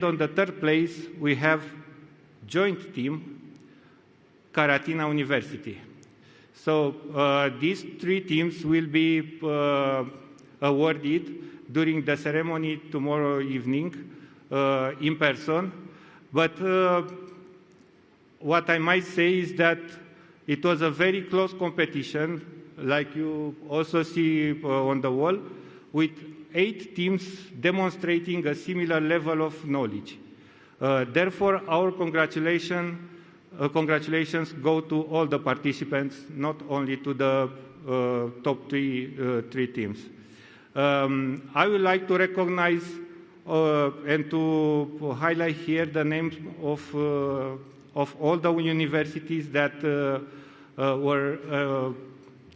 On the third place, we have joint team, Caratina University. So these three teams will be awarded during the ceremony tomorrow evening in person. But what I might say is that it was a very close competition, like you also see on the wall, with 8 teams demonstrating a similar level of knowledge. Therefore, our congratulations go to all the participants, not only to the top three teams. I would like to recognize and to highlight here the names of all the universities that were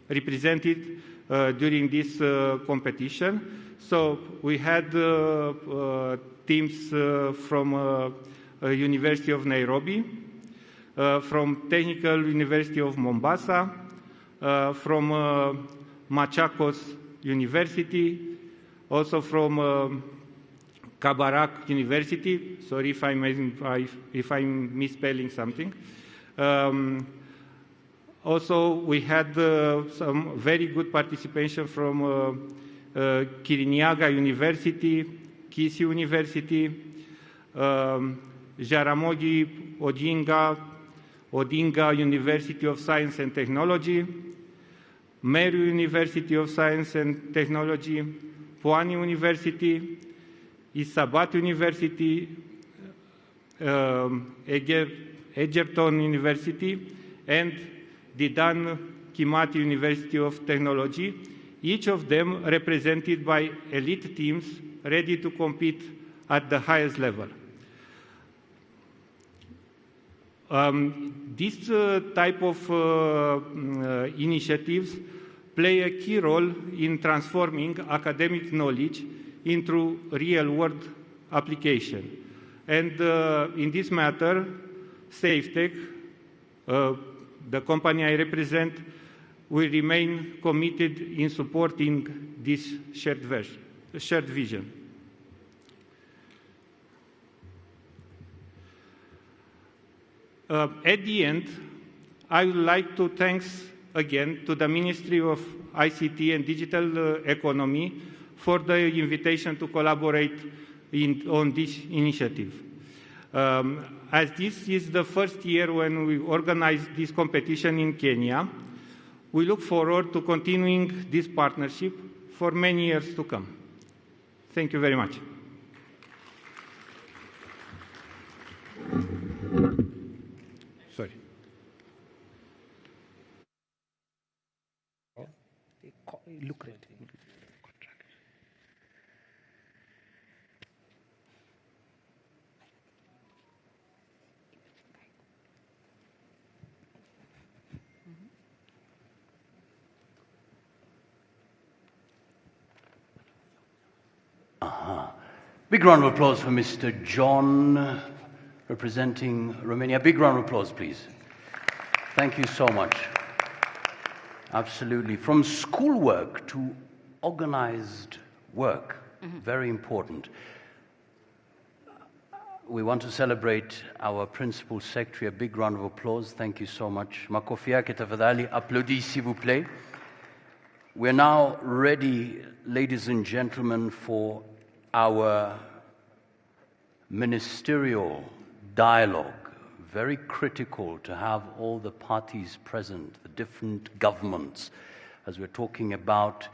represented during this competition. So we had teams from University of Nairobi, from Technical University of Mombasa, from Machakos University, also from Kabarak University. Sorry if I'm misspelling something. Also, we had some very good participation from Kirinyaga University, Kisii University, Jaramogi Odinga University of Science and Technology, Meru University of Science and Technology, Pwani University, Isabat University, Egerton University, and Didan Kimati University of Technology, each of them represented by elite teams ready to compete at the highest level. This type of initiatives play a key role in transforming academic knowledge into real-world application. And in this matter, SafeTech, the company I represent, will remain committed in supporting this shared vision. At the end, I would like to thank again to the Ministry of ICT and Digital Economy for the invitation to collaborate on this initiative. As this is the first year when we organize this competition in Kenya, we look forward to continuing this partnership for many years to come. Thank you very much. Sorry. Look ready. Big round of applause for Mr. John, representing Romania. Big round of applause, please. Thank you so much. Absolutely. From schoolwork to organized work, very important. We want to celebrate our Principal Secretary. A big round of applause. Thank you so much. Makofi yake tafadhali. Applaudis, s'il vous plaît. We're now ready, ladies and gentlemen, for our ministerial dialogue. Very critical to have all the parties present, the different governments, as we're talking about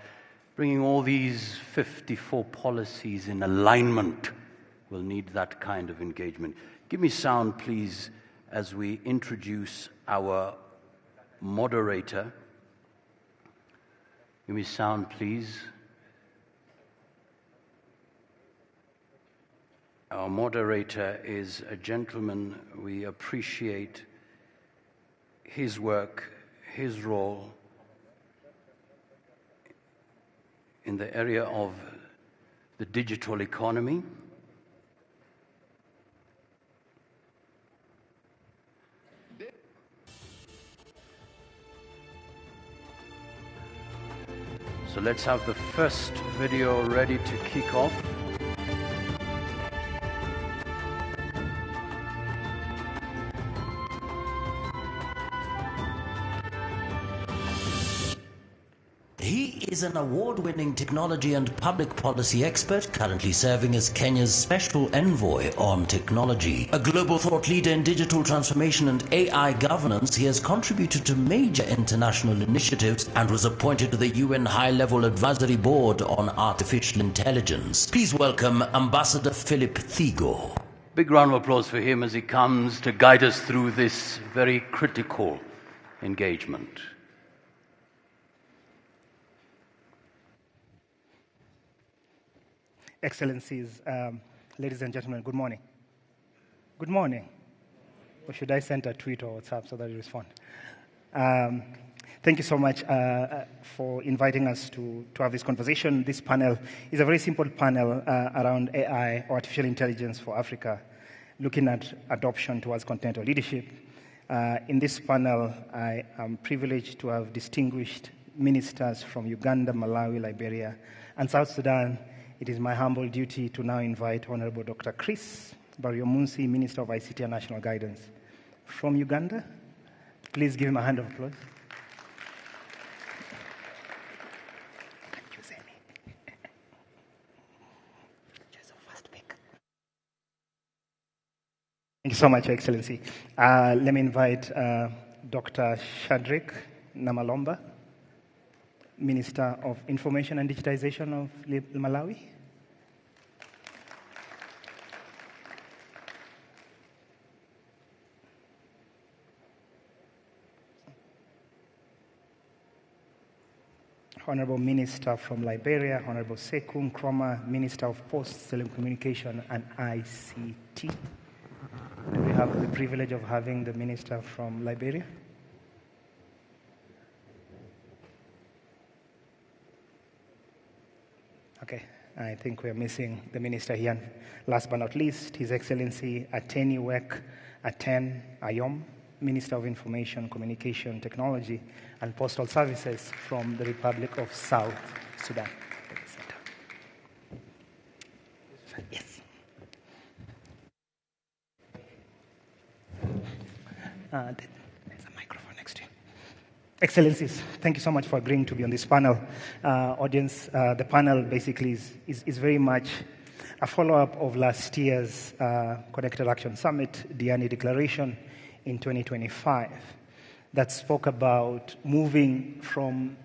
bringing all these 54 policies in alignment. We'll need that kind of engagement. Give me sound, please, as we introduce our moderator. Give me sound, please. Our moderator is a gentleman. We appreciate his work, his role in the area of the digital economy. So let's have the first video ready to kick off. He is an award-winning technology and public policy expert, currently serving as Kenya's Special Envoy on Technology. A global thought leader in digital transformation and AI governance, he has contributed to major international initiatives and was appointed to the UN High-Level Advisory Board on Artificial Intelligence. Please welcome Ambassador Philip Thigo. Big round of applause for him as he comes to guide us through this very critical engagement. Excellencies, ladies and gentlemen, good morning. Good morning. Or should I send a tweet or WhatsApp so that you respond? Thank you so much for inviting us to have this conversation. This panel is a very simple panel around AI, or artificial intelligence for Africa, looking at adoption towards continental leadership. In this panel, I am privileged to have distinguished ministers from Uganda, Malawi, Liberia, and South Sudan. It is my humble duty to now invite Honorable Dr. Chris Baryomunsi, Minister of ICT and National Guidance from Uganda. Please give him a hand of applause. Thank you so much, Your Excellency. Let me invite Dr. Shadrack Namalomba, Minister of Information and Digitization of Malawi. Honorable Minister from Liberia, Honorable Sekou Nkrumah, Minister of Posts, Telecommunication and ICT. Do we have the privilege of having the Minister from Liberia? Okay, I think we're missing the Minister here. And last but not least, His Excellency Ateni Wek Aten Ayom, Minister of Information, Communication, Technology, and Postal Services from the Republic of South Sudan. Yes. There's a microphone next to you. Excellencies, thank you so much for agreeing to be on this panel. Audience, the panel basically is very much a follow-up of last year's Connected Action Summit, Diani Declaration in 2025, that spoke about moving from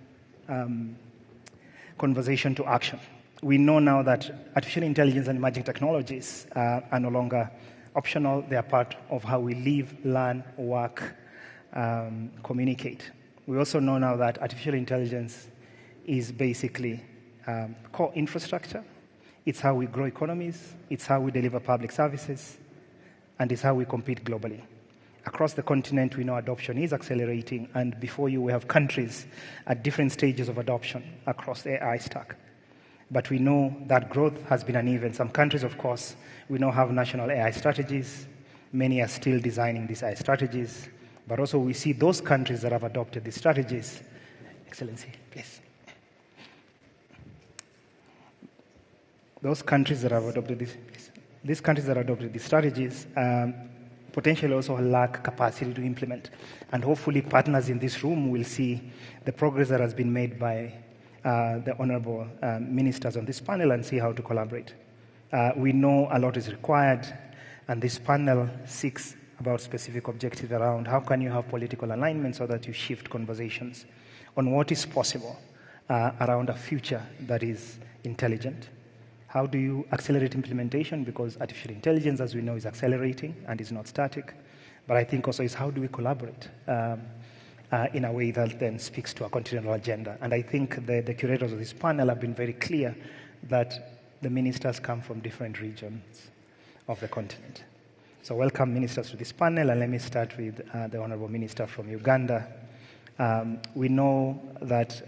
conversation to action. We know now that artificial intelligence and emerging technologies are no longer optional. They are part of how we live, learn, work, communicate. We also know now that artificial intelligence is basically core infrastructure. It's how we grow economies. It's how we deliver public services. And it's how we compete globally. Across the continent, we know adoption is accelerating. And before you, we have countries at different stages of adoption across the AI stack. But we know that growth has been uneven. Some countries, of course, we know have national AI strategies. Many are still designing these AI strategies. But also we see those countries that have adopted these strategies. Excellency, please. Those countries that have adopted these countries that adopted these strategies potentially also lack capacity to implement. And hopefully partners in this room will see the progress that has been made by the honorable ministers on this panel and see how to collaborate. We know a lot is required, and this panel seeks about specific objectives around how can you have political alignment so that you shift conversations on what is possible around a future that is intelligent. How do you accelerate implementation? Because artificial intelligence, as we know, is accelerating and is not static. But I think also is how do we collaborate in a way that then speaks to a continental agenda. And I think the curators of this panel have been very clear that the ministers come from different regions of the continent. So welcome ministers to this panel, and let me start with the Honorable Minister from Uganda. We know that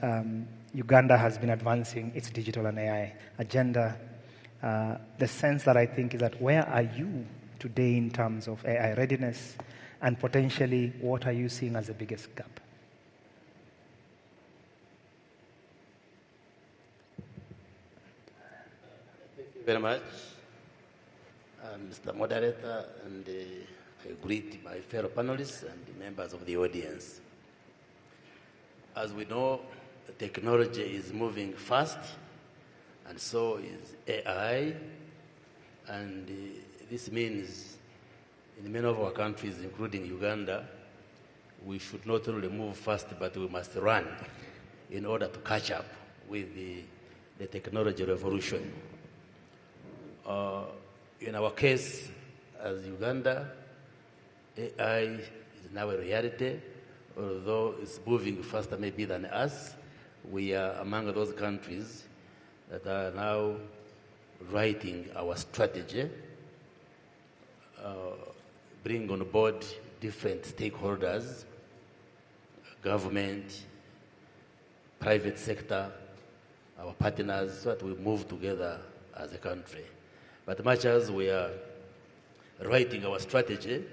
Uganda has been advancing its digital and AI agenda. The sense that I think is that where are you today in terms of AI readiness, and potentially what are you seeing as the biggest gap? Thank you very much, Mr. Moderator, and I greet my fellow panelists and the members of the audience. As we know, technology is moving fast, and so is AI. And this means in many of our countries, including Uganda, we should not only move fast, but we must run in order to catch up with the technology revolution. In our case, as Uganda, AI is now a reality, although it's moving faster maybe than us. We are among those countries that are now writing our strategy, bring on board different stakeholders, government, private sector, our partners, so that we move together as a country. But much as we are writing our strategy,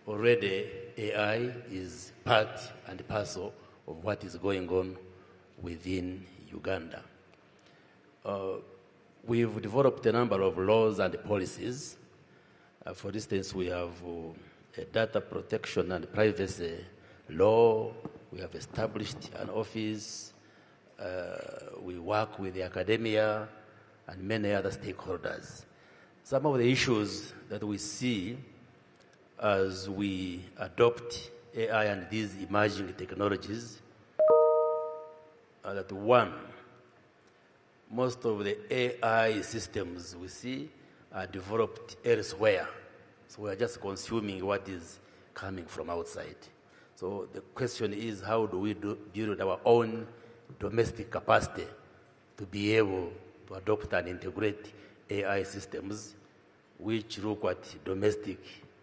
already AI is part and parcel of what is going on within Uganda. We've developed a number of laws and policies. For instance, we have a data protection and privacy law. We have established an office. We work with the academia and many other stakeholders. Some of the issues that we see as we adopt AI and these emerging technologies are that, one, most of the AI systems we see are developed elsewhere. So we are just consuming what is coming from outside. So the question is, how do we build our own domestic capacity to be able to adopt and integrate AI systems which look at domestic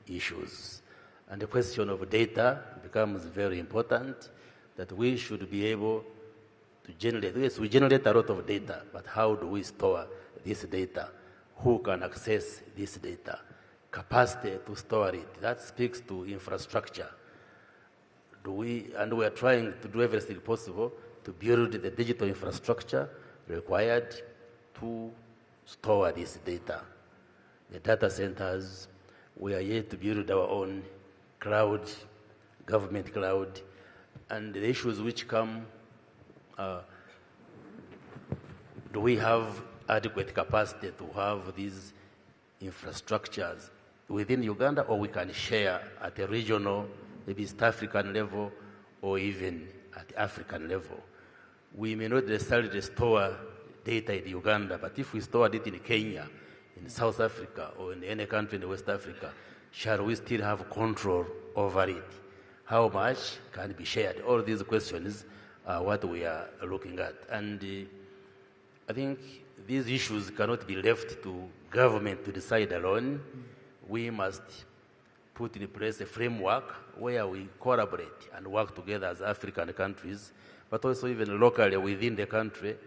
issues? And the question of data becomes very important, that we should be able to generate. Yes, we generate a lot of data, but how do we store this data? Who can access this data? Capacity to store it. That speaks to infrastructure. We are trying to do everything possible to build the digital infrastructure required to store this data. The data centers, we are yet to build our own cloud, government cloud, and the issues which come, do we have adequate capacity to have these infrastructures within Uganda, or we can share at a regional, maybe East African level, or even at the African level? We may not necessarily store data in Uganda, but if we store it in Kenya, in South Africa, or in any country in West Africa, shall we still have control over it? How much can be shared? All these questions are what we are looking at. And I think these issues cannot be left to government to decide alone. We must put in place a framework where we collaborate and work together as African countries, but also even locally within the country.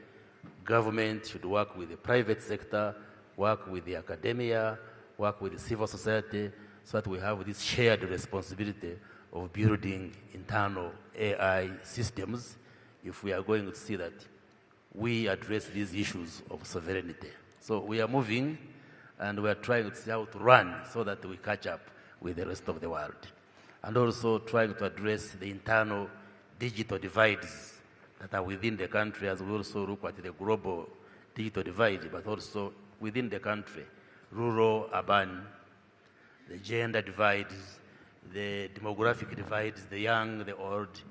Government should work with the private sector, work with the academia, work with the civil society, so that we have this shared responsibility of building internal AI systems if we are going to see that we address these issues of sovereignty. So we are moving, and we are trying to see how to run so that we catch up with the rest of the world. And also trying to address the internal digital divides that are within the country, as we also look at the global digital divide, but also within the country, rural, urban, the gender divides, the demographic divides, the young, the old,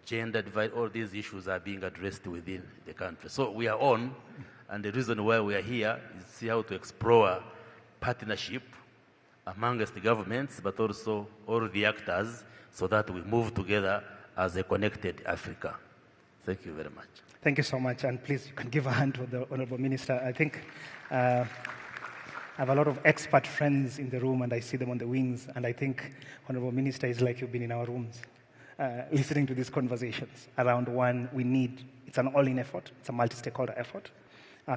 gender divide, all these issues are being addressed within the country. So we are on, and the reason why we are here is to see how to explore partnership amongst the governments, but also all the actors, so that we move together as a connected Africa. Thank you very much. Thank you so much, and please, you can give a hand to the Honorable Minister. I think I have a lot of expert friends in the room, and I see them on the wings, and I think, Honorable Minister, is like you've been in our rooms, listening to these conversations around one we need. It's an all-in effort. It's a multi-stakeholder effort.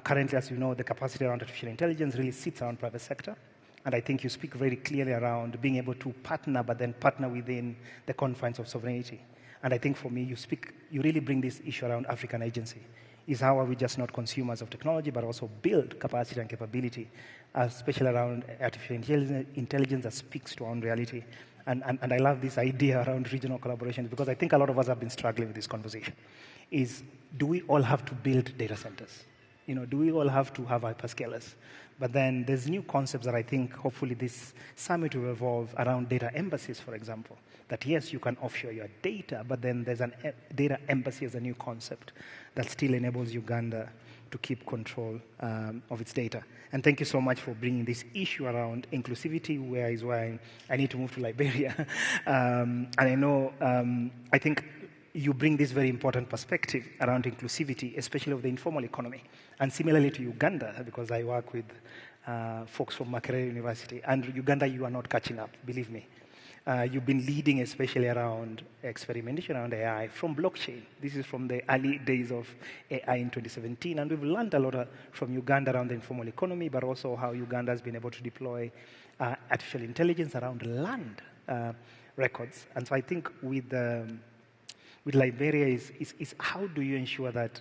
Currently, as you know, the capacity around artificial intelligence really sits around private sector. And I think you speak very clearly around being able to partner, but then partner within the confines of sovereignty. And I think for me, you really bring this issue around African agency. Is how are we just not consumers of technology, but also build capacity and capability, especially around artificial intelligence that speaks to our own reality. And I love this idea around regional collaboration, because I think a lot of us have been struggling with this conversation. is, do we all have to build data centers? Do we all have to have hyperscalers? But then there's new concepts that I think hopefully this summit will evolve around data embassies, for example. That yes, you can offshore your data, but then there's a data embassy as a new concept that still enables Uganda to keep control of its data. And thank you so much for bringing this issue around inclusivity, where I need to move to Liberia. And I know, I think you bring this very important perspective around inclusivity, especially of the informal economy. And similarly to Uganda, because I work with folks from Makerere University, and Uganda, you are not catching up, believe me. You've been leading especially around experimentation around AI from blockchain. This is from the early days of AI in 2017, and we've learned a lot from Uganda around the informal economy, but also how Uganda has been able to deploy artificial intelligence around land records. And so I think with Liberia is how do you ensure that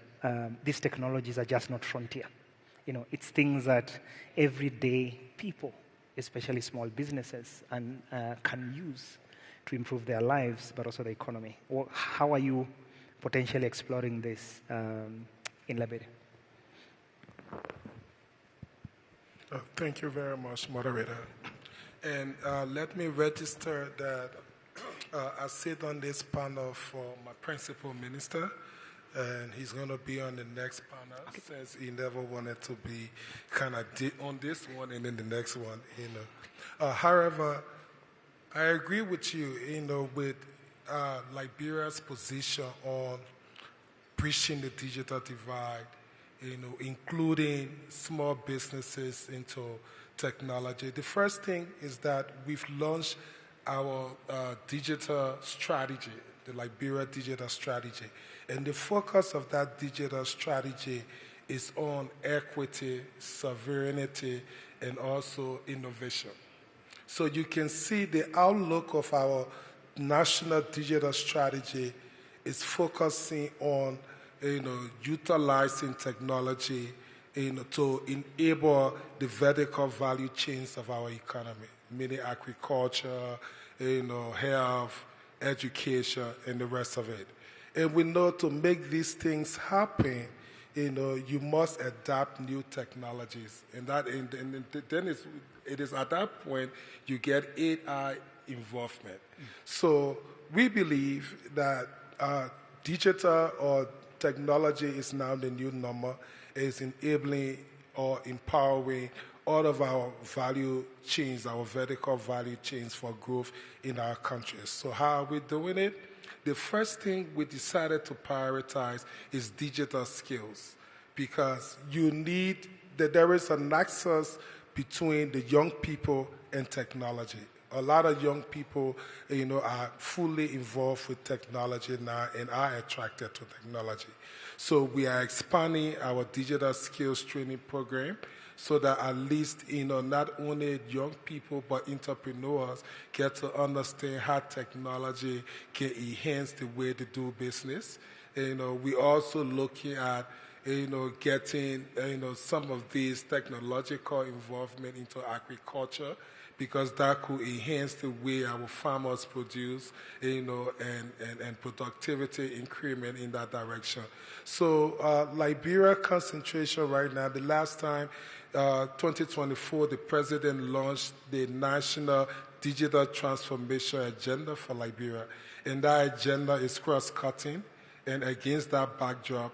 these technologies are just not frontier? It's things that everyday people, especially small businesses, can use to improve their lives, but also the economy. How are you potentially exploring this in Liberia? Thank you very much, moderator. And let me register that I sit on this panel for my principal minister, and he's going to be on the next panel since he never wanted to be kind of on this one and then the next one. However, I agree with you, with Liberia's position on bridging the digital divide, including small businesses into technology. The first thing is that we've launched our digital strategy, the Liberia Digital Strategy. And the focus of that digital strategy is on equity, sovereignty, and also innovation. So you can see the outlook of our national digital strategy is focusing on utilizing technology to enable the vertical value chains of our economy, meaning agriculture, health, education, and the rest of it. And we know to make these things happen, you must adapt new technologies. And then it is at that point you get AI involvement. So we believe that digital or technology is now the new normal, is enabling or empowering all of our value chains, our vertical value chains for growth in our countries. So how are we doing it? The first thing we decided to prioritize is digital skills, because there is a nexus between the young people and technology. A lot of young people, are fully involved with technology now and are attracted to technology. So we are expanding our digital skills training program so that at least, not only young people but entrepreneurs get to understand how technology can enhance the way they do business. We're also looking at getting some of these technological involvement into agriculture, because that could enhance the way our farmers produce, and productivity increment in that direction. So Liberia concentration right now, the last time, 2024, the president launched the National Digital Transformation Agenda for Liberia. And that agenda is cross-cutting. And against that backdrop,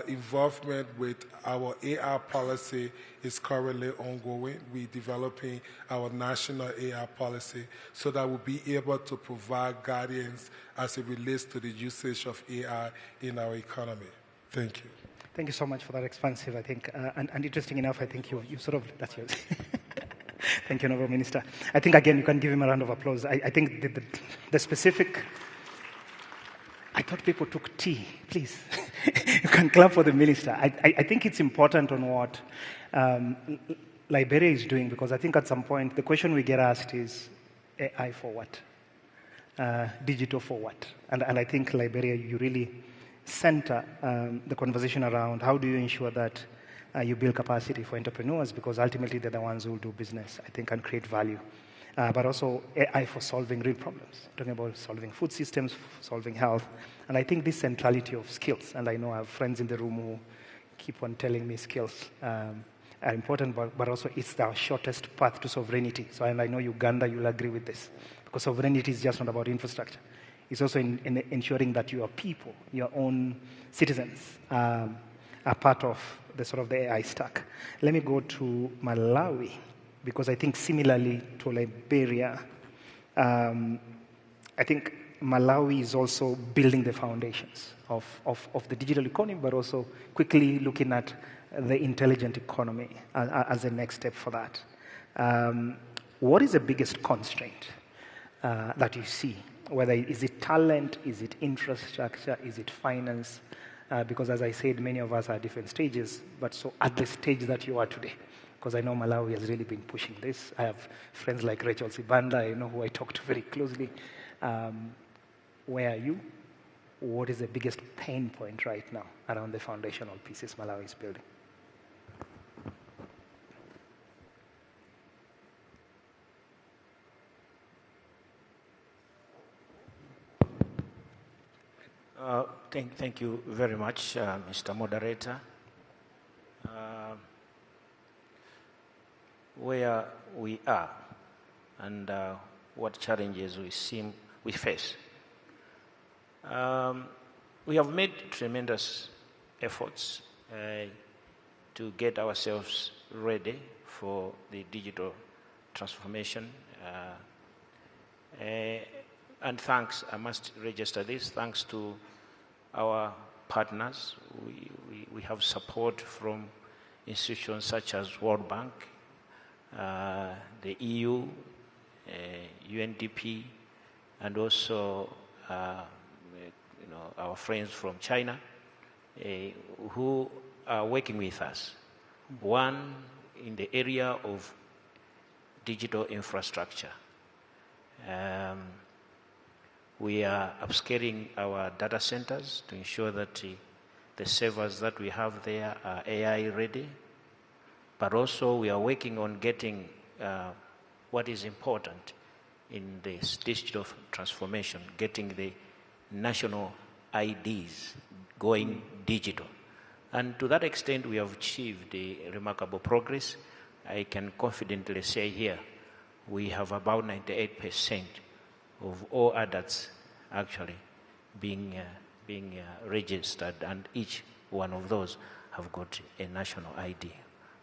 involvement with our AI policy is currently ongoing. We're developing our national AI policy so that we'll be able to provide guidance as it relates to the usage of AI in our economy. Thank you. Thank you so much for that expansive, I think. And interesting enough, I think you sort of, that's yours. Thank you, Honourable Minister. I think, again, you can give him a round of applause. I think the specific... I thought people took tea. Please, you can clap for the minister. I think it's important on what Liberia is doing, because I think at some point the question we get asked is AI for what? Digital for what? And I think Liberia, you really center the conversation around how do you ensure that you build capacity for entrepreneurs, because ultimately they're the ones who will do business, I think, and create value. but also AI for solving real problems, talking about solving food systems, solving health. And I think this centrality of skills, and I know I have friends in the room who keep on telling me skills are important, but also it's the shortest path to sovereignty. So, and I know Uganda, you'll agree with this, because sovereignty is just not about infrastructure. It's also in ensuring that your people, your own citizens, are part of the sort of the AI stack. Let me go to Malawi, because I think similarly to Liberia, I think Malawi is also building the foundations of the digital economy, but also quickly looking at the intelligent economy as a next step for that. What is the biggest constraint that you see? Whether is it talent, is it infrastructure, is it finance? Because as I said, many of us are at different stages, but so at the stage that you are today, because I know Malawi has really been pushing this. I have friends like Rachel Sibanda, who I talk to very closely. Where are you? What is the biggest pain point right now around the foundational pieces Malawi is building? Thank you very much, Mr. Moderator. Where we are and what challenges we face. We have made tremendous efforts to get ourselves ready for the digital transformation. And thanks, I must register this, thanks to our partners. We have support from institutions such as World Bank, the EU, UNDP, and also our friends from China who are working with us. One, in the area of digital infrastructure. We are upscaling our data centers to ensure that the servers that we have there are AI ready, but also we are working on getting what is important in this digital transformation, getting the national IDs going digital. And to that extent, we have achieved a remarkable progress. I can confidently say here, we have about 98% of all adults actually being registered, and each one of those have got a national ID.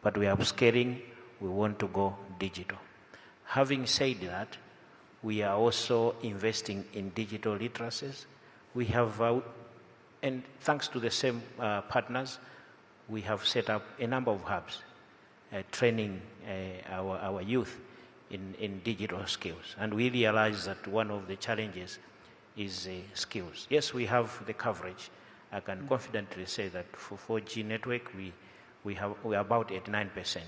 But we are upscaling, we want to go digital. Having said that, we are also investing in digital literacies. We have, and thanks to the same partners, we have set up a number of hubs, training our youth in digital skills. And we realize that one of the challenges is skills. Yes, we have the coverage. I can confidently say that for 4G network, we are about 89%.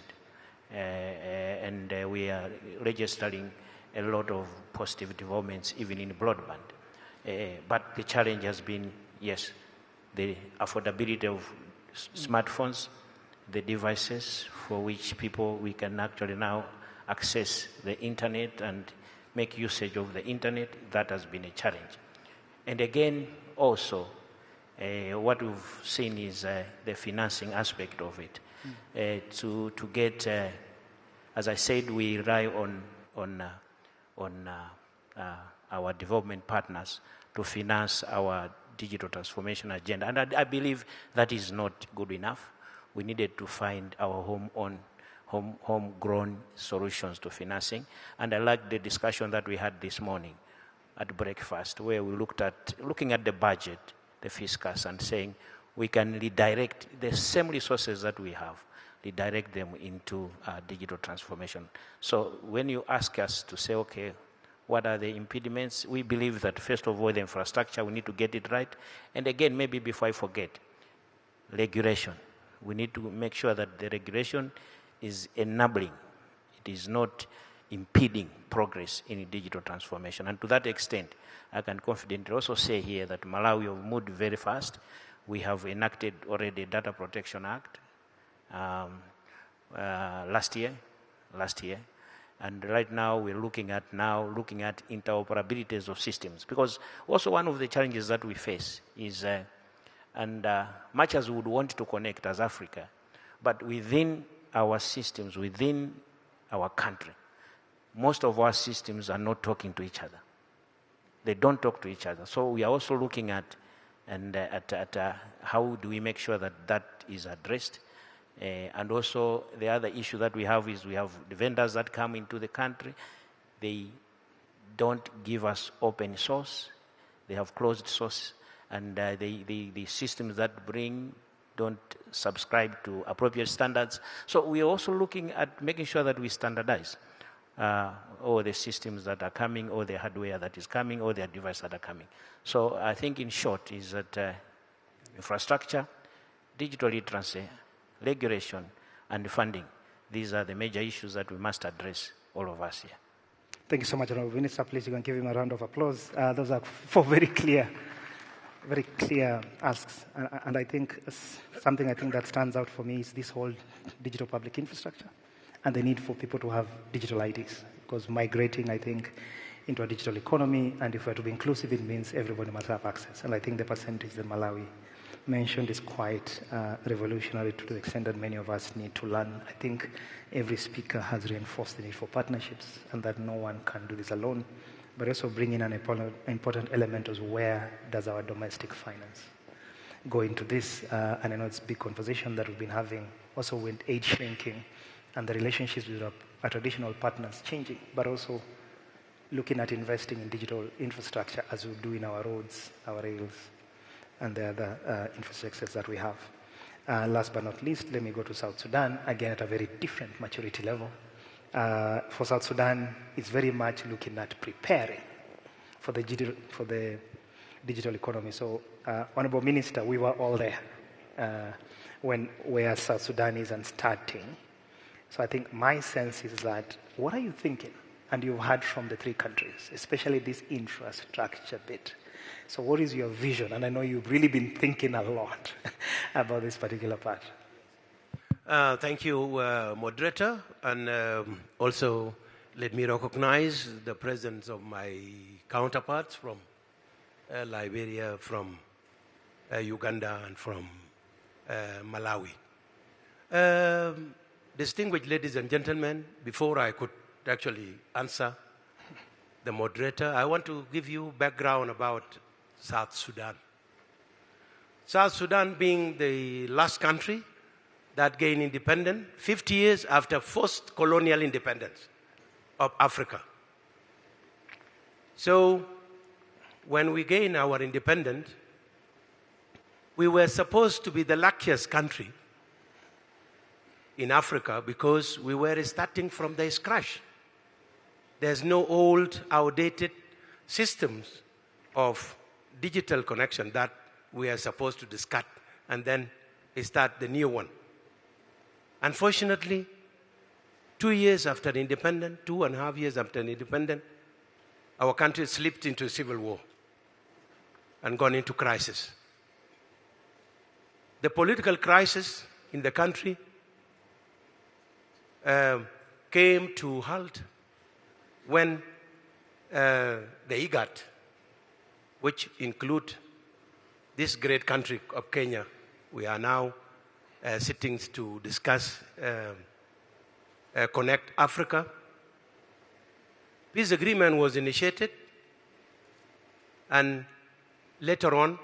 And we are registering a lot of positive developments even in broadband. But the challenge has been, yes, the affordability of smartphones, the devices for which we can actually now access the internet and make usage of the internet. That has been a challenge. And again, also, what we've seen is the financing aspect of it. To get, as I said, we rely on our development partners to finance our digital transformation agenda. And I believe that is not good enough. We needed to find our homegrown solutions to financing. And I like the discussion that we had this morning at breakfast, where we looking at the budget, the fiscus, and saying we can redirect the same resources that we have, redirect them into digital transformation. So when you ask us to say, okay, what are the impediments? We believe that first of all, the infrastructure, we need to get it right. And again, maybe before I forget, regulation. We need to make sure that the regulation is enabling. It is not impeding progress in digital transformation. And to that extent, I can confidently also say here that Malawi have moved very fast. We have enacted already a Data Protection Act last year. And right now, we're looking at interoperabilities of systems. Because also one of the challenges that we face is, much as we would want to connect as Africa, but within our systems, within our country, most of our systems are not talking to each other. They don't talk to each other. So we are also looking at how do we make sure that that is addressed. And also the other issue that we have is we have the vendors that come into the country. They don't give us open source. They have closed source. And the systems that bring don't subscribe to appropriate standards. So we are also looking at making sure that we standardize all the systems that are coming, or the hardware that is coming, or the devices that are coming. So I think in short is that infrastructure, digital literacy, regulation, and funding. These are the major issues that we must address, all of us here. Thank you so much, Honorable Minister. Please, you can give him a round of applause. Those are four very clear asks. And I think something that stands out for me is this whole digital public infrastructure and the need for people to have digital IDs. Because migrating, I think, into a digital economy, and if we're to be inclusive, it means everybody must have access. And I think the percentage that Malawi mentioned is quite revolutionary to the extent that many of us need to learn. I think every speaker has reinforced the need for partnerships and that no one can do this alone, but also bring in an important element of where does our domestic finance go into this. And I know it's a big conversation that we've been having also with aid shrinking and the relationships with our traditional partners changing, but also looking at investing in digital infrastructure as we do in our roads, our rails, and the other infrastructures that we have. Last but not least, let me go to South Sudan, again at a very different maturity level. For South Sudan, it's very much looking at preparing for the digital economy. So, Honorable Minister, we were all there where South Sudan is and starting. So I think my sense is that, what are you thinking? And you've heard from the three countries, especially this infrastructure bit. So what is your vision? And I know you've really been thinking a lot about this particular part. Thank you, moderator. And also, let me recognize the presence of my counterparts from Liberia, from Uganda, and from Malawi. Distinguished ladies and gentlemen, before I could actually answer the moderator, I want to give you background about South Sudan. South Sudan being the last country that gained independence 50 years after first colonial independence of Africa. So when we gained our independence, we were supposed to be the luckiest country in Africa because we were starting from the scratch. There's no old, outdated systems of digital connection that we are supposed to discard and then start the new one. Unfortunately, 2 years after independence, 2.5 years after independence, our country slipped into civil war and gone into crisis. The political crisis in the country came to halt when the IGAD, which include this great country of Kenya, we are now sitting to discuss Connect Africa. Peace agreement was initiated, and later on,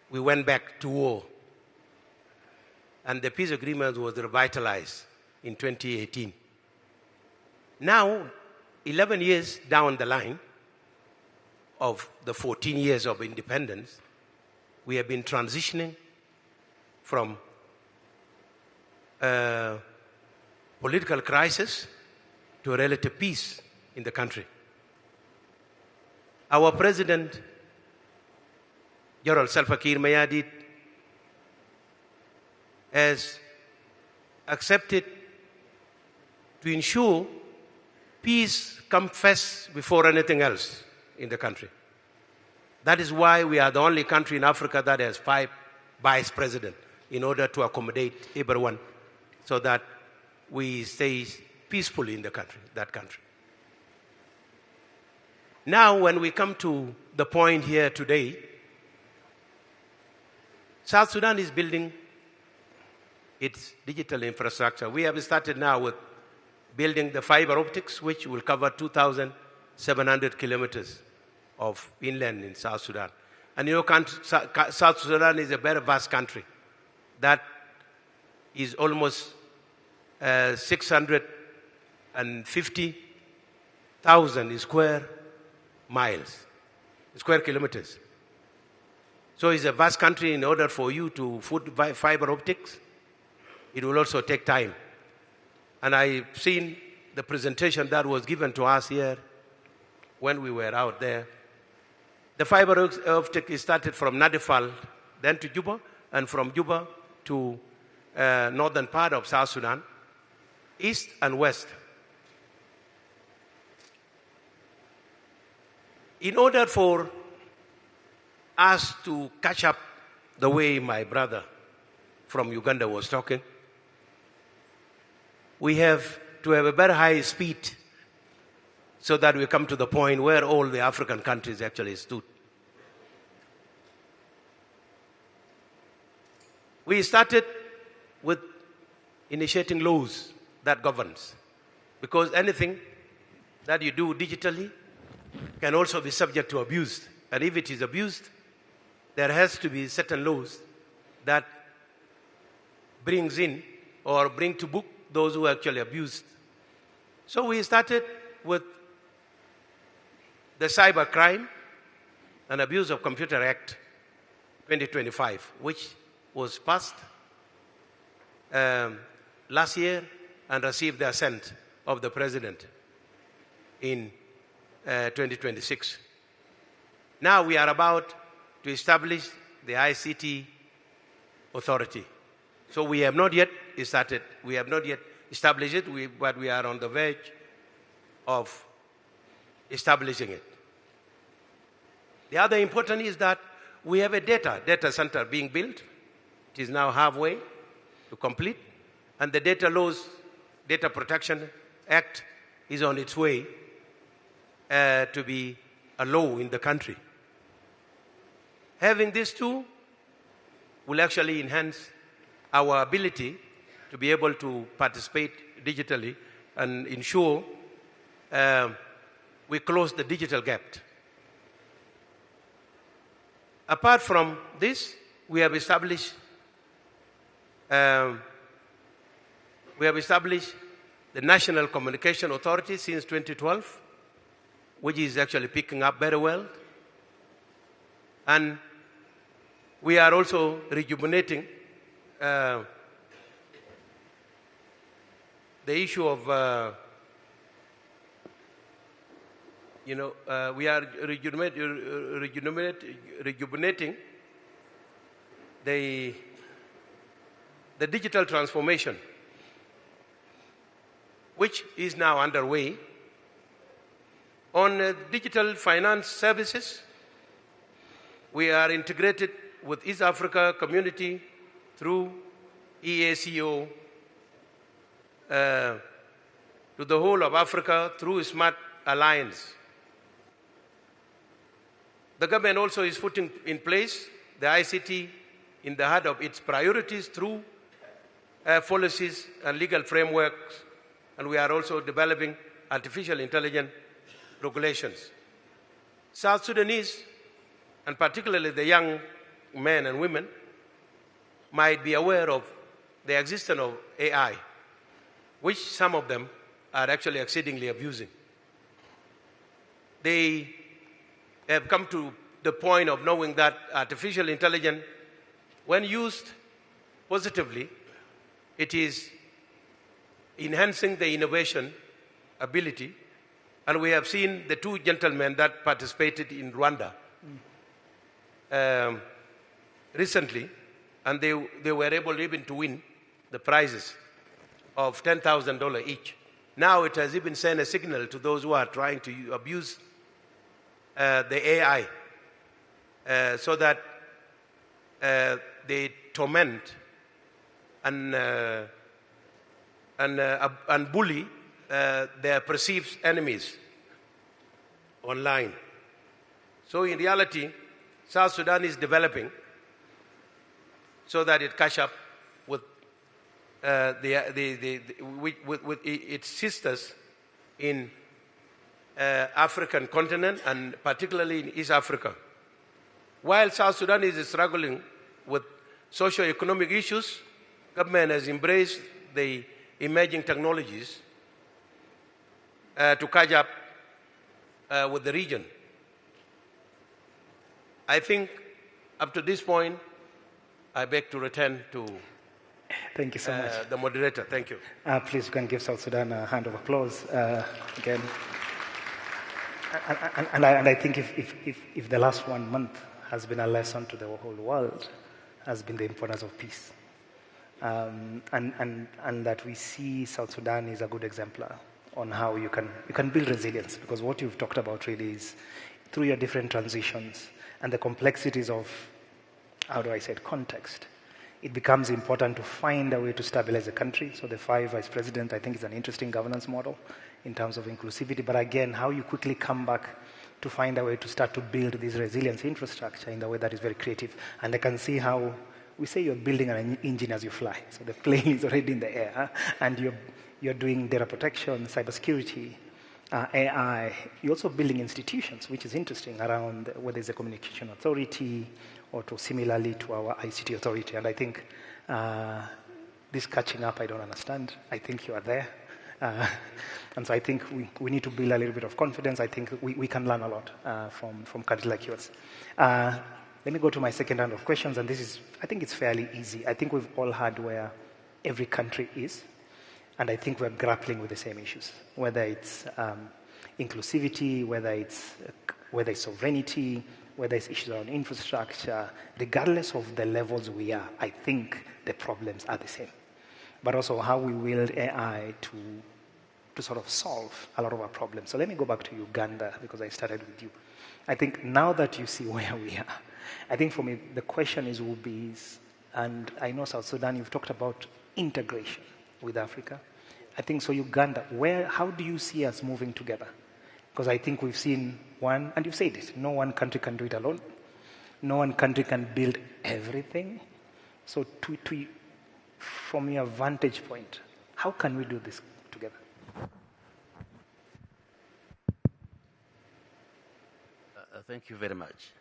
we went back to war. And the peace agreement was revitalized in 2018. Now, 11 years down the line of the 14 years of independence, we have been transitioning from political crisis to relative peace in the country. Our president, General Salva Kiir Mayardit, has accepted to ensure peace comes first before anything else in the country. That is why we are the only country in Africa that has 5 vice presidents in order to accommodate everyone so that we stay peacefully in that country. Now, when we come to the point here today, South Sudan is building its digital infrastructure. We have started now with building the fiber optics, which will cover 2,700 kilometers of inland in South Sudan. And you know, South Sudan is a very vast country that is almost 650,000 square kilometers. So it's a vast country. In order for you to put fiber optics, it will also take time. And I've seen the presentation that was given to us here when we were out there. The fiber optic is started from Nadifal, then to Juba, and from Juba to northern part of South Sudan, east and west. In order for us to catch up the way my brother from Uganda was talking, we have to have a very high speed so that we come to the point where all the African countries actually stood. We started with initiating laws that governs, because anything that you do digitally can also be subject to abuse. And if it is abused, there has to be certain laws that brings in or bring to book those who actually abused. So we started with the Cybercrime and Abuse of Computer Act 2025, which was passed last year and received the assent of the President in 2026. Now we are about to establish the ICT authority. So we have not yet started, we have not yet established it, but we are on the verge of establishing it. The other important is that we have a data center being built. It is now halfway to complete, and the Data Protection Act is on its way to be a law in the country. Having these two will actually enhance our ability to be able to participate digitally and ensure we close the digital gap. Apart from this, we have established the National Communication Authority since 2012, which is actually picking up very well. And we are also rejuvenating the issue of, we are rejuvenating the digital transformation, which is now underway. On digital finance services, we are integrated with East Africa Community through EACO to the whole of Africa through Smart Alliance. The government also is putting in place the ICT in the heart of its priorities through policies and legal frameworks, and we are also developing artificial intelligence regulations. South Sudanese, and particularly the young men and women, might be aware of the existence of AI, which some of them are actually exceedingly abusing. They have come to the point of knowing that artificial intelligence, when used positively, it is enhancing the innovation ability. And we have seen the two gentlemen that participated in Rwanda recently, and they were able even to win the prizes of $10,000 each. Now it has even sent a signal to those who are trying to abuse the AI so that they torment and bully their perceived enemies online. So in reality, South Sudan is developing so that it catch up with, with its sisters in African continent and particularly in East Africa. While South Sudan is struggling with socio-economic issues, government has embraced the emerging technologies to catch up with the region. I think up to this point, I beg to return to Thank you so much. the moderator. Thank you. Please, you can give South Sudan a hand of applause again. And I think if the last 1 month has been a lesson to the whole world, has been the importance of peace. And that we see South Sudan is a good exemplar on how you can build resilience, because what you've talked about really is through your different transitions and the complexities of, how do I say it, context, it becomes important to find a way to stabilize the country. So the 5 vice president, I think, is an interesting governance model in terms of inclusivity. But again, how you quickly come back to find a way to start to build this resilience infrastructure in a way that is very creative. And I can see how we say you're building an engine as you fly. So the plane is already in the air, and you're doing data protection, cybersecurity, AI. You're also building institutions, which is interesting, around whether it's a communication authority or similarly to our ICT authority. And I think this catching up, I don't understand. I think you are there. And so I think we need to build a little bit of confidence. I think we can learn a lot from countries like yours. Let me go to my second round of questions, and this is, I think it's fairly easy. I think we've all heard where every country is, and I think we're grappling with the same issues, whether it's inclusivity, whether it's sovereignty, whether it's issues around infrastructure. Regardless of the levels we are, I think the problems are the same. But also how we wield AI to sort of solve a lot of our problems. So let me go back to Uganda, because I started with you. I think now that you see where we are, I think for me the question would be, and I know South Sudan, you've talked about integration with Africa. I think so Uganda, how do you see us moving together? Because I think we've seen one, and you've said it, no one country can do it alone. No one country can build everything. So from your vantage point, how can we do this together? Thank you very much.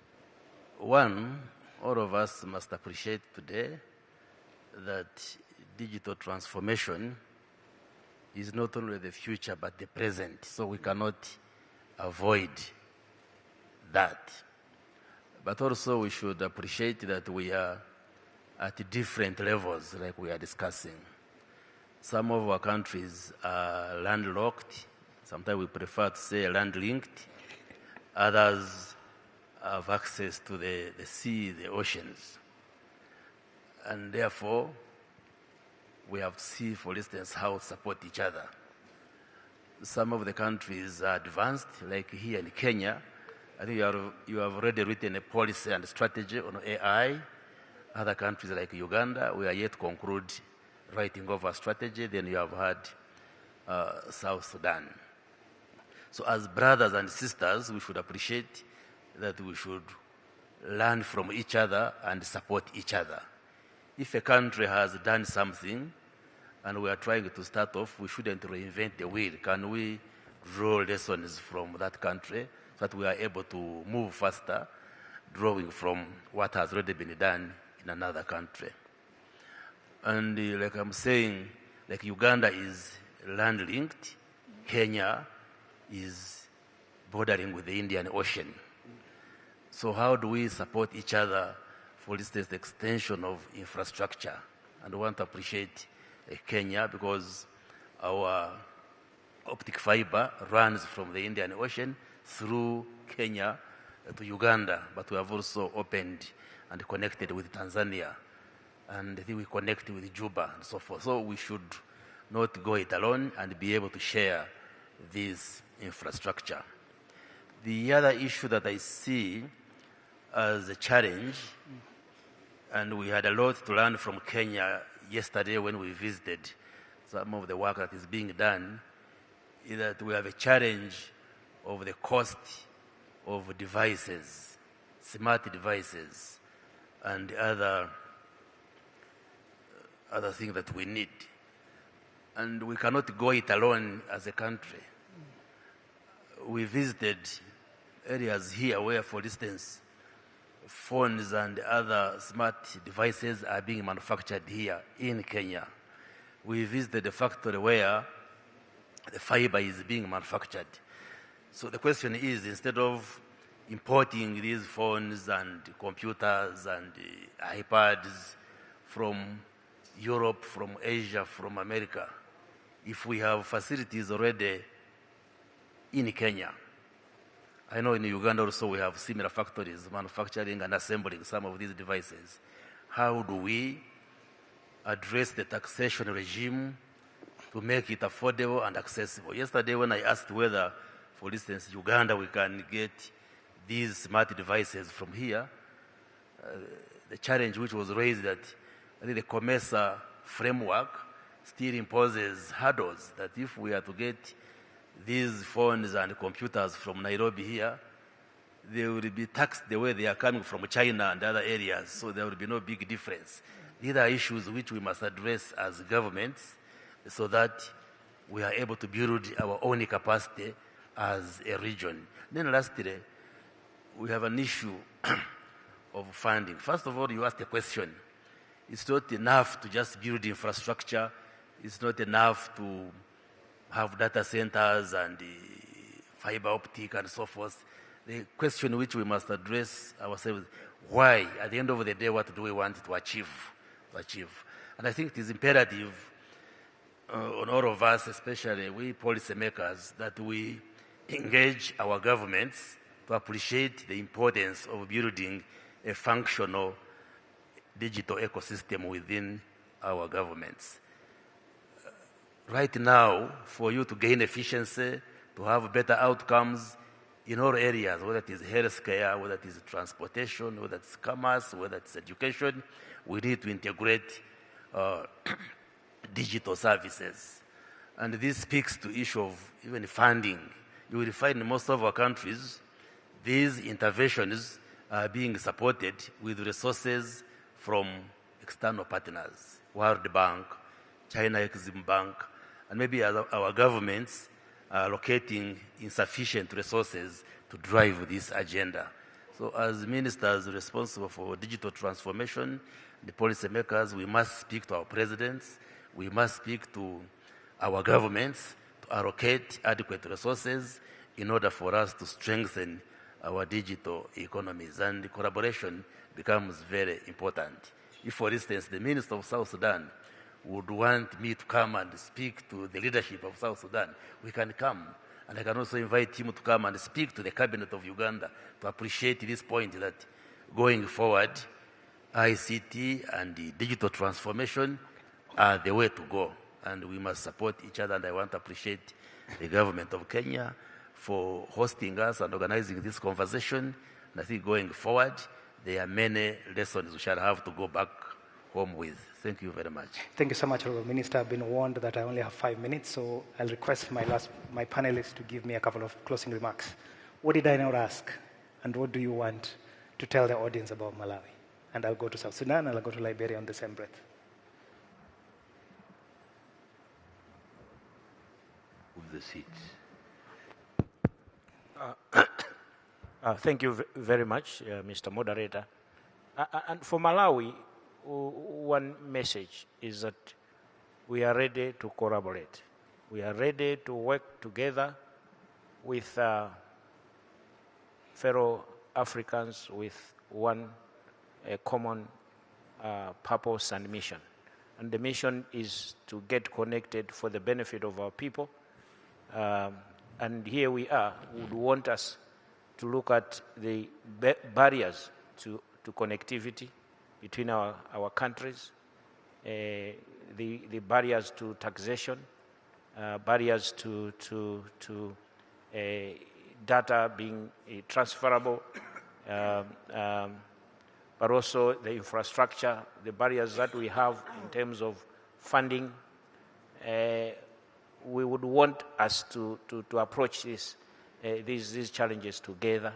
One, all of us must appreciate today that digital transformation is not only the future but the present, so we cannot avoid that. But also we should appreciate that we are at different levels, like we are discussing. Some of our countries are landlocked. Sometimes we prefer to say land-linked. Others have access to the sea, the oceans. And therefore, we have to see, for instance, how to support each other. Some of the countries are advanced, like here in Kenya. I think you have already written a policy and strategy on AI. Other countries like Uganda, we are yet to conclude writing of a strategy. Then you have had South Sudan. So as brothers and sisters, we should appreciate that we should learn from each other and support each other. If a country has done something and we are trying to start off, we shouldn't reinvent the wheel. Can we draw lessons from that country so that we are able to move faster, drawing from what has already been done in another country? And like I'm saying, like Uganda is land-linked, Kenya is bordering with the Indian Ocean. So how do we support each other? For instance, the extension of infrastructure. And I want to appreciate Kenya because our optic fiber runs from the Indian Ocean through Kenya to Uganda, but we have also opened and connected with Tanzania. And I think we connect with Juba and so forth. So we should not go it alone and be able to share this infrastructure. The other issue that I see as a challenge, and we had a lot to learn from Kenya yesterday when we visited some of the work that is being done, is that we have a challenge of the cost of devices, smart devices, and other things that we need. And we cannot go it alone as a country. We visited areas here where, for instance, phones and other smart devices are being manufactured here in Kenya. We visited a factory where the fiber is being manufactured. So the question is, instead of importing these phones and computers and iPads from Europe, from Asia, from America, if we have facilities already in Kenya, I know in Uganda also we have similar factories manufacturing and assembling some of these devices. How do we address the taxation regime to make it affordable and accessible? Yesterday when I asked whether, for instance, Uganda, we can get these smart devices from here, the challenge which was raised that I think the COMESA framework still imposes hurdles that if we are to get these phones and computers from Nairobi here, they will be taxed the way they are coming from China and other areas, so there will be no big difference. These are issues which we must address as governments so that we are able to build our own capacity as a region. Then lastly, we have an issue of funding. First of all, you asked a question. It's not enough to just build infrastructure. It's not enough to have data centers and fiber optic and so forth. The question which we must address ourselves, why? At the end of the day, what do we want to achieve? And I think it is imperative on all of us, especially we policymakers, that we engage our governments to appreciate the importance of building a functional digital ecosystem within our governments. Right now, for you to gain efficiency, to have better outcomes in all areas, whether it is healthcare, whether it is transportation, whether it's commerce, whether it's education, we need to integrate digital services. And this speaks to the issue of even funding. You will find in most of our countries, these interventions are being supported with resources from external partners, World Bank, China Exim Bank, and maybe our governments are allocating insufficient resources to drive this agenda. So as ministers responsible for digital transformation, the policymakers, we must speak to our presidents, we must speak to our governments to allocate adequate resources in order for us to strengthen our digital economies, and the collaboration becomes very important. If, for instance, the Minister of South Sudan would want me to come and speak to the leadership of South Sudan, we can come. And I can also invite him to come and speak to the cabinet of Uganda to appreciate this point that going forward, ICT and the digital transformation are the way to go. And we must support each other. And I want to appreciate the government of Kenya for hosting us and organizing this conversation. And I think going forward, there are many lessons we shall have to go back home with. Thank you very much. Thank you so much, Honorable Minister. I've been warned that I only have 5 minutes, so I'll request my panelists to give me a couple of closing remarks. What did I not ask, and what do you want to tell the audience about Malawi? And I'll go to South Sudan, and I'll go to Liberia on the same breath. Move the seats. Thank you very much, Mr. Moderator. And for Malawi, one message is that we are ready to collaborate. We are ready to work together with fellow Africans with one common purpose and mission. And the mission is to get connected for the benefit of our people. And here we are. We would want us to look at the barriers to connectivity between our countries, the barriers to taxation, barriers to data being transferable, but also the infrastructure, the barriers that we have in terms of funding. we would want us to approach these challenges together,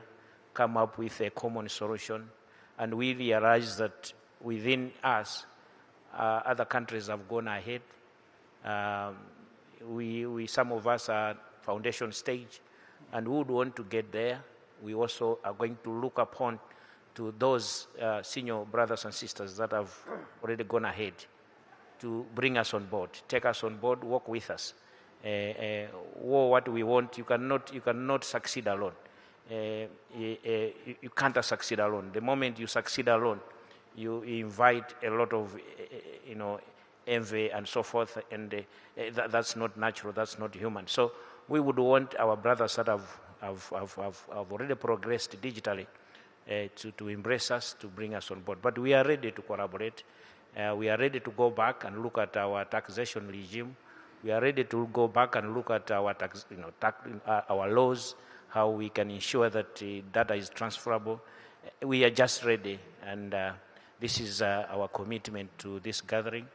come up with a common solution, and we realize that within us, other countries have gone ahead. Some of us are foundation stage, and we would want to get there. We also are going to look upon to those senior brothers and sisters that have already gone ahead to bring us on board, take us on board, work with us. What we want, you cannot succeed alone. You can't succeed alone. The moment you succeed alone, you invite a lot of, envy and so forth, and that's not natural, that's not human. So we would want our brothers that have already progressed digitally to embrace us, to bring us on board. But we are ready to collaborate. We are ready to go back and look at our taxation regime. We are ready to go back and look at our our laws, how we can ensure that data is transferable. We are just ready, and this is our commitment to this gathering,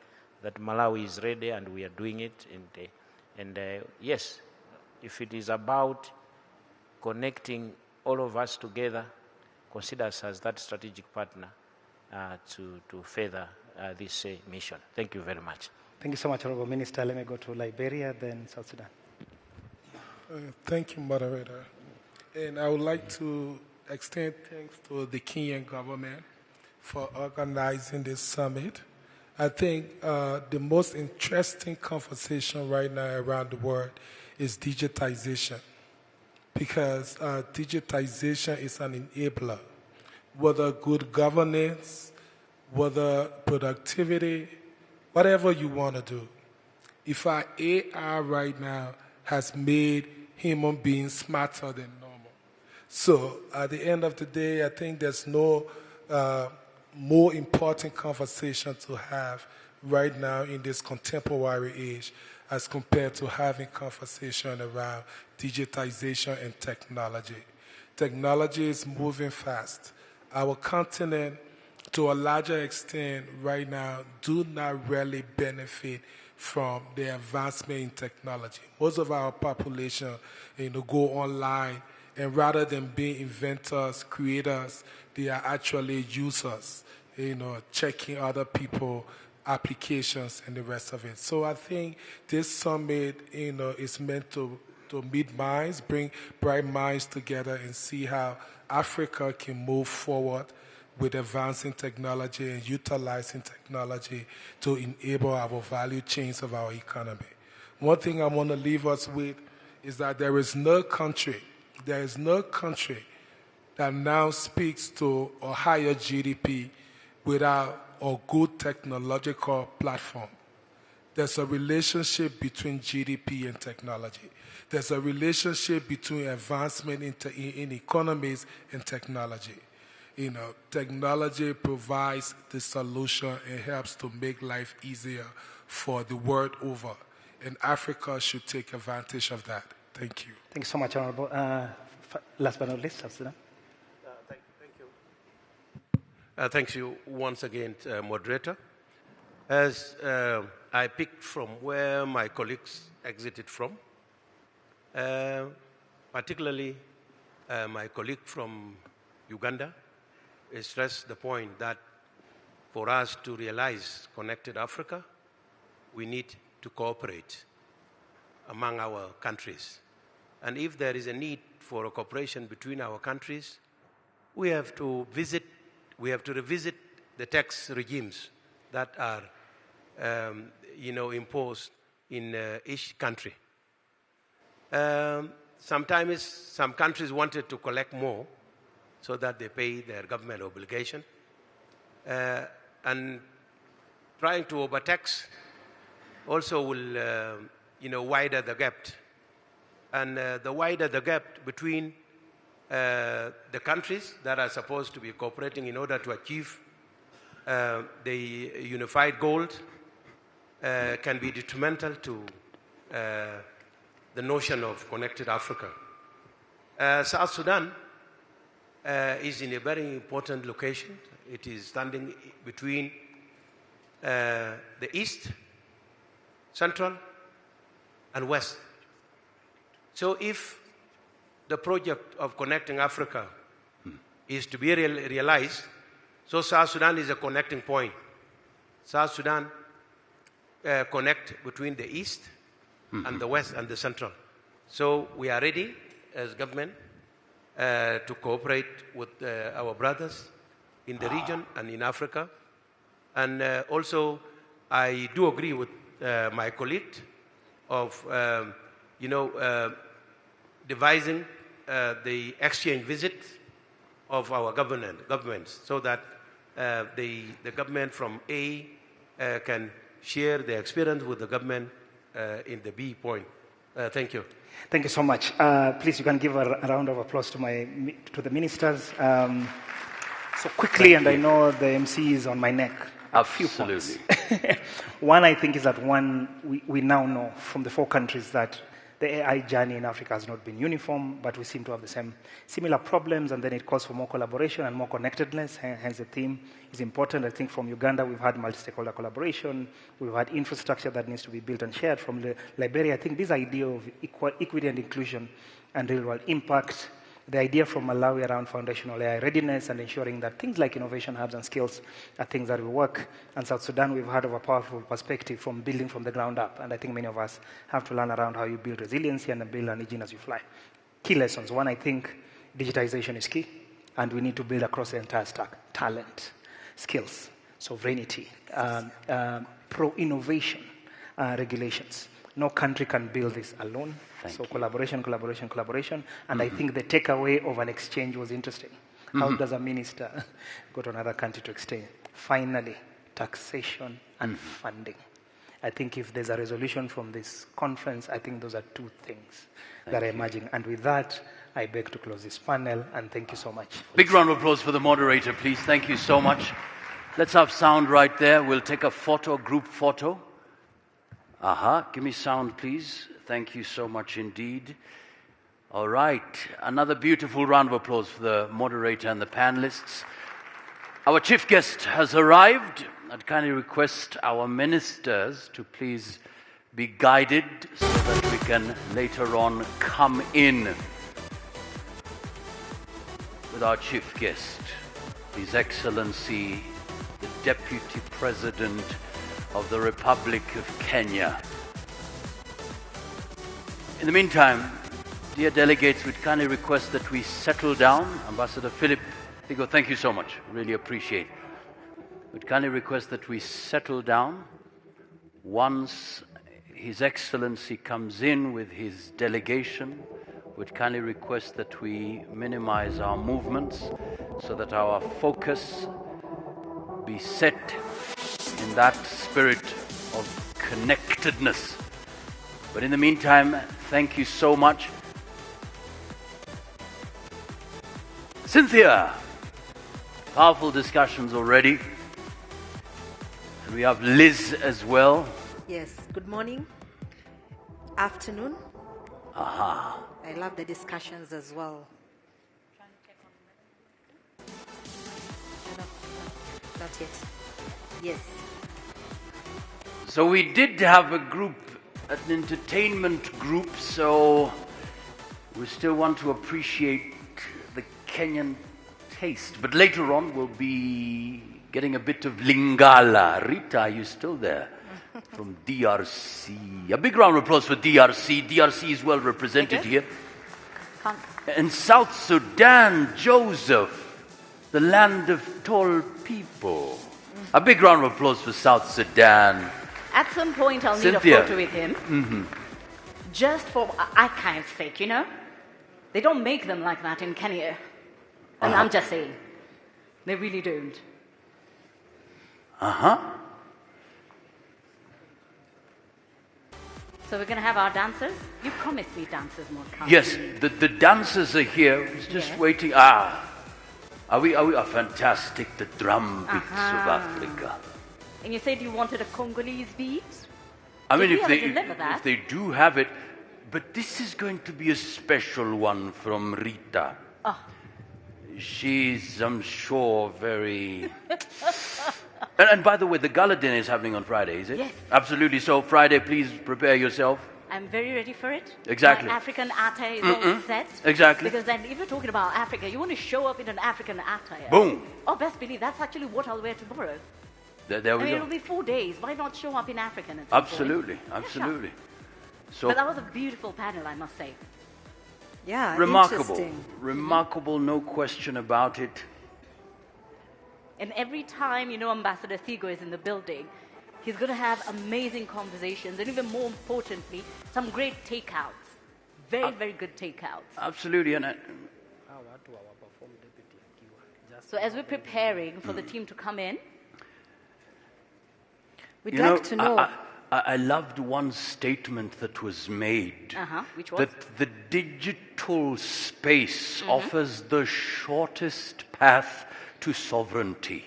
that Malawi is ready and we are doing it. And yes, if it is about connecting all of us together, consider us as that strategic partner to further this mission. Thank you very much. Thank you so much, Honorable Minister. Let me go to Liberia, then South Sudan. Thank you, moderator. And I would like to extend thanks to the Kenyan government for organizing this summit. I think the most interesting conversation right now around the world is digitization, because digitization is an enabler, whether good governance, whether productivity, whatever you want to do. If our AI right now has made human beings smarter than normal. So at the end of the day, I think there's no more important conversation to have right now in this contemporary age as compared to having conversation around digitization and technology. Technology is moving fast. Our continent, to a larger extent right now, do not really benefit from the advancement in technology. Most of our population, go online, and rather than being inventors, creators, they are actually users, checking other people's applications and the rest of it. So I think this summit, is meant to meet minds, bring bright minds together and see how Africa can move forward with advancing technology and utilizing technology to enable our value chains of our economy. One thing I want to leave us with is that there is no country that now speaks to a higher GDP without a good technological platform. There's a relationship between GDP and technology. There's a relationship between advancement in economies and technology. Technology provides the solution and helps to make life easier for the world over. And Africa should take advantage of that. Thank you. Thank you so much, Honorable. Last but not least, South Sudan. Thank you. Thank you once again, moderator. As I picked from where my colleagues exited from, particularly my colleague from Uganda, stressed the point that for us to realize Connected Africa, we need to cooperate among our countries. And if there is a need for a cooperation between our countries, we have to revisit the tax regimes that are, imposed in each country. Sometimes some countries wanted to collect more so that they pay their government obligation. And trying to overtax also will, widen the gap. And the wider the gap between the countries that are supposed to be cooperating in order to achieve the unified goal can be detrimental to the notion of Connected Africa. South Sudan is in a very important location. It is standing between the East, Central, and West. So if the project of connecting Africa is to be realized, so South Sudan is a connecting point. South Sudan connect between the East and the West and the Central. So we are ready as government to cooperate with our brothers in the region and in Africa. And also, I do agree with my colleague of, devising the exchange visit of our governments so that the government from A can share their experience with the government in the B point. Thank you. Thank you so much. Please, you can give a round of applause to the ministers. So quickly, and I know the MC is on my neck. Absolutely. One, I think, is that we now know from the 4 countries that the AI journey in Africa has not been uniform, but we seem to have the similar problems, and then it calls for more collaboration and more connectedness. Hence, the theme is important. I think from Uganda, we've had multi-stakeholder collaboration. We've had infrastructure that needs to be built and shared. From Liberia, I think this idea of equity and inclusion and real-world impact, the idea from Malawi around foundational AI readiness and ensuring that things like innovation hubs and skills are things that will work. And South Sudan, we've had of a powerful perspective from building from the ground up. And I think many of us have to learn around how you build resiliency and build an engine as you fly. Key lessons. One, I think digitization is key. And we need to build across the entire stack. Talent, skills, sovereignty, pro-innovation, regulations. No country can build this alone. So collaboration. And I think the takeaway of an exchange was interesting. How does a minister go to another country to exchange? Finally, taxation and funding. I think if there's a resolution from this conference, I think those are 2 things that are emerging. And with that, I beg to close this panel, and thank you so much. Big round of applause for the moderator, please. Thank you so much. Let's have sound right there. We'll take a photo, group photo. Give me sound, please. Thank you so much indeed. All right. Another beautiful round of applause for the moderator and the panelists. Our chief guest has arrived. I'd kindly request our ministers to please be guided so that we can later on come in with our chief guest, His Excellency, the Deputy President of the Republic of Kenya. In the meantime, dear delegates, we'd kindly request that we settle down. Ambassador Philip Thigo, thank you so much. Really appreciate it. We'd kindly request that we settle down. Once His Excellency comes in with his delegation, we'd kindly request that we minimize our movements so that our focus be set in that spirit of connectedness. But in the meantime, thank you so much. Cynthia, powerful discussions already. And we have Liz as well. Yes, good morning, afternoon. Aha. I love the discussions as well. No, not yet. Yes. So we did have a group, an entertainment group, so we still want to appreciate the Kenyan taste. But later on we'll be getting a bit of Lingala. Rita, are you still there? From DRC. A big round of applause for DRC. DRC is well represented here. And South Sudan, Joseph, the land of tall people. A big round of applause for South Sudan. At some point, I'll need Cynthia. a photo with him. Just for archive's sake, you know? They don't make them like that in Kenya. And I'm just saying. They really don't. So we're going to have our dancers? You promised me dancers more time. Yes, the dancers are here. It's just waiting. Are we fantastic, the drum beats of Africa. And you said you wanted a Congolese beat? I mean, if they do have it, but this is going to be a special one from Rita. She's, I'm sure, very... and by the way, the gala dinner is happening on Friday, is it? Yes. Absolutely. So Friday, please prepare yourself. I'm very ready for it. Exactly. My African attire is all set. Exactly. Because then if you're talking about Africa, you want to show up in an African attire. Boom. Oh, best believe that's actually what I'll wear tomorrow. There I we mean, go. it'll be 4 days. Why not show up in African at some Absolutely, point? absolutely. So But that was a beautiful panel, I must say. Yeah, remarkable, interesting. remarkable, no question about it. And every time, you know, Ambassador Thigo is in the building, he's going to have amazing conversations, and even more importantly, some great takeouts. Very, very good takeouts. Absolutely, and So as we're preparing for the team to come in, We'd like to know. I loved one statement that was made. which was? That the digital space offers the shortest path to sovereignty.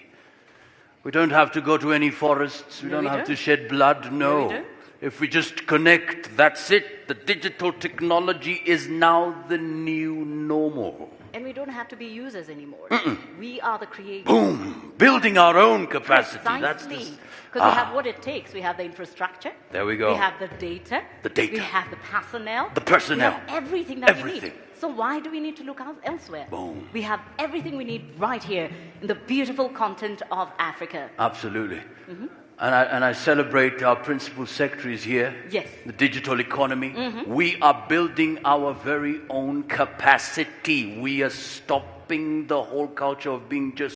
We don't have to go to any forests. We don't have to shed blood. No. we don't. If we just connect, that's it. The digital technology is now the new normal. And we don't have to be users anymore. We are the creators. Boom! Building our own capacity. That's Precisely. the... Because we have what it takes. We have the infrastructure. There we go. We have the data. The data. We have the personnel. The personnel. We have everything that we Everything. need. So why do we need to look out elsewhere? Boom. We have everything we need right here in the beautiful continent of Africa. Absolutely. And I celebrate our principal secretaries here. Yes. The digital economy. We are building our very own capacity. We are stopping the whole culture of being just